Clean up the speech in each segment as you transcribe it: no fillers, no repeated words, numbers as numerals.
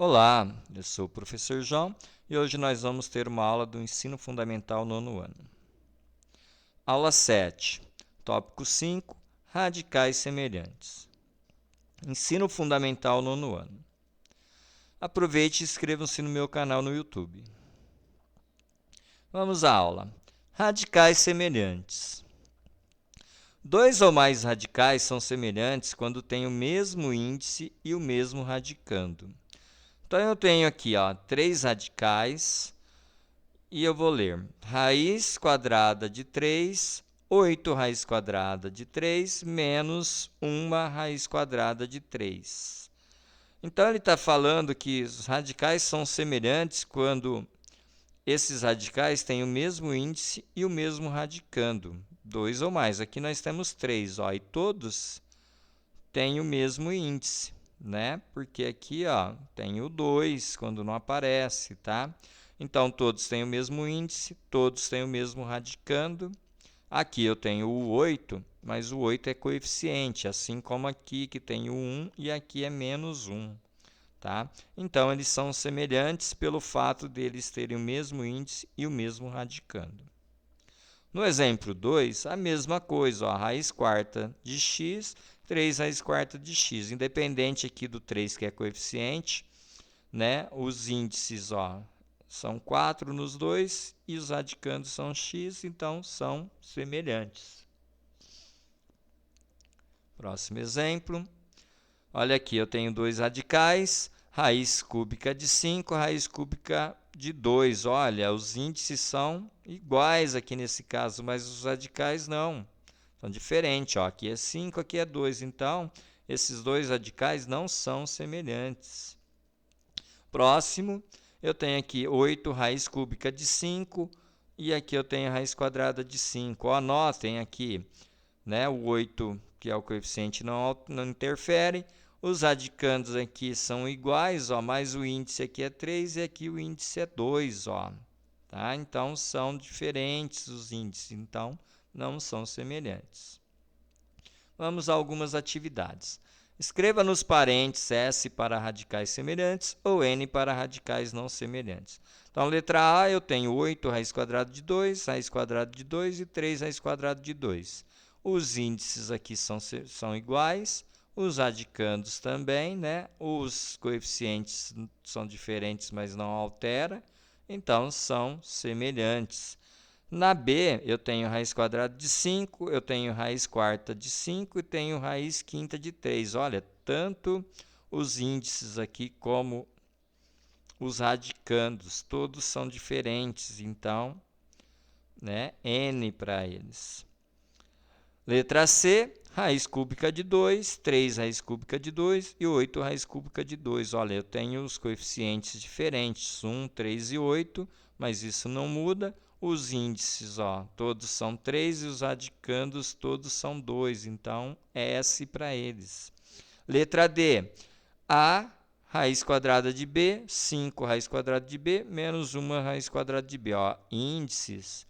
Olá, eu sou o professor João e hoje nós vamos ter uma aula do Ensino Fundamental nono ano. Aula 7, tópico 5, radicais semelhantes. Ensino Fundamental nono ano. Aproveite e inscrevam-se no meu canal no YouTube. Vamos à aula. Radicais semelhantes. Dois ou mais radicais são semelhantes quando têm o mesmo índice e o mesmo radicando. Então, eu tenho aqui 3 radicais. E eu vou ler raiz quadrada de 3, 8 raiz quadrada de 3, menos 1 raiz quadrada de 3. Então, ele está falando que os radicais são semelhantes quando esses radicais têm o mesmo índice e o mesmo radicando. 2 ou mais. Aqui nós temos 3, e todos têm o mesmo índice, né? Porque aqui, tem o 2 quando não aparece, tá? Então, todos têm o mesmo índice, todos têm o mesmo radicando. Aqui eu tenho o 8, mas o 8 é coeficiente, assim como aqui que tem o 1 e aqui é menos 1. Tá? Então, eles são semelhantes pelo fato deles terem o mesmo índice e o mesmo radicando. No exemplo 2, a mesma coisa, a raiz quarta de x, 3 raiz quarta de x. Independente aqui do 3, que é coeficiente, né? Os índices são 4 nos dois e os radicandos são x, então são semelhantes. Próximo exemplo. Olha aqui, eu tenho dois radicais, raiz cúbica de 5, raiz cúbica de 2. Olha, os índices são iguais aqui nesse caso, mas os radicais não. São diferentes. Aqui é 5, aqui é 2. Então, esses dois radicais não são semelhantes. Próximo, eu tenho aqui 8 raiz cúbica de 5 e aqui eu tenho a raiz quadrada de 5. Anotem aqui, né, o 8, que é o coeficiente, não interfere. Os radicandos aqui são iguais, mas o índice aqui é 3 e aqui o índice é 2. Tá? Então, são diferentes os índices, então não são semelhantes. Vamos a algumas atividades. Escreva nos parênteses S para radicais semelhantes ou N para radicais não semelhantes. Então, letra A, eu tenho 8 raiz quadrada de 2, raiz quadrada de 2 e 3 raiz quadrada de 2. Os índices aqui são iguais, os radicandos também, né? Os coeficientes são diferentes, mas não altera, então são semelhantes. Na B, eu tenho raiz quadrada de 5, eu tenho raiz quarta de 5 e tenho raiz quinta de 3. Olha, tanto os índices aqui como os radicandos, todos são diferentes, então, né, N para eles. Letra C, raiz cúbica de 2, 3 raiz cúbica de 2 e 8 raiz cúbica de 2. Olha, eu tenho os coeficientes diferentes, 1, 3 e 8, mas isso não muda. Os índices, todos são 3 e os radicandos todos são 2, então é S para eles. Letra D, A raiz quadrada de B, 5 raiz quadrada de B, menos 1 raiz quadrada de B. Índices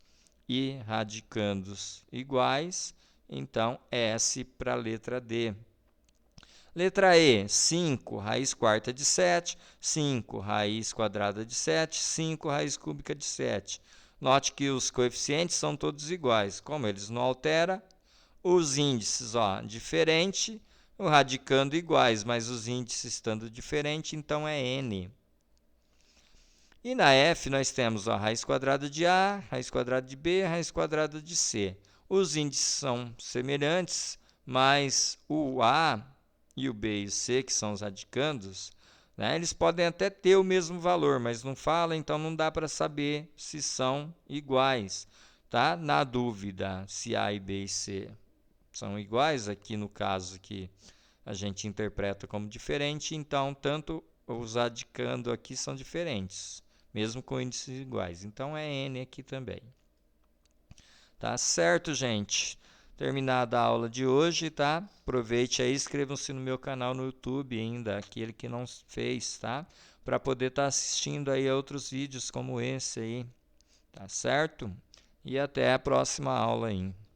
e radicandos iguais, então S para a letra D. Letra E, 5 raiz quarta de 7, 5 raiz quadrada de 7, 5 raiz cúbica de 7. Note que os coeficientes são todos iguais. Como eles não alteram, os índices, diferente, o radicando iguais, mas os índices estando diferentes, então é N. E na F nós temos a raiz quadrada de A, raiz quadrada de B, raiz quadrada de C. Os índices são semelhantes, mas o A e o B e o C, que são os radicandos, né, eles podem até ter o mesmo valor, mas não fala, então não dá para saber se são iguais. Tá? Na dúvida se A e B e C são iguais, aqui no caso que a gente interpreta como diferente, então tanto os radicando aqui são diferentes, mesmo com índices iguais. Então é N aqui também. Tá certo, gente? Terminada a aula de hoje, tá? Aproveite aí, inscrevam-se no meu canal no YouTube ainda, aquele que não fez, tá? Para poder estar assistindo aí a outros vídeos como esse aí, tá certo? E até a próxima aula aí.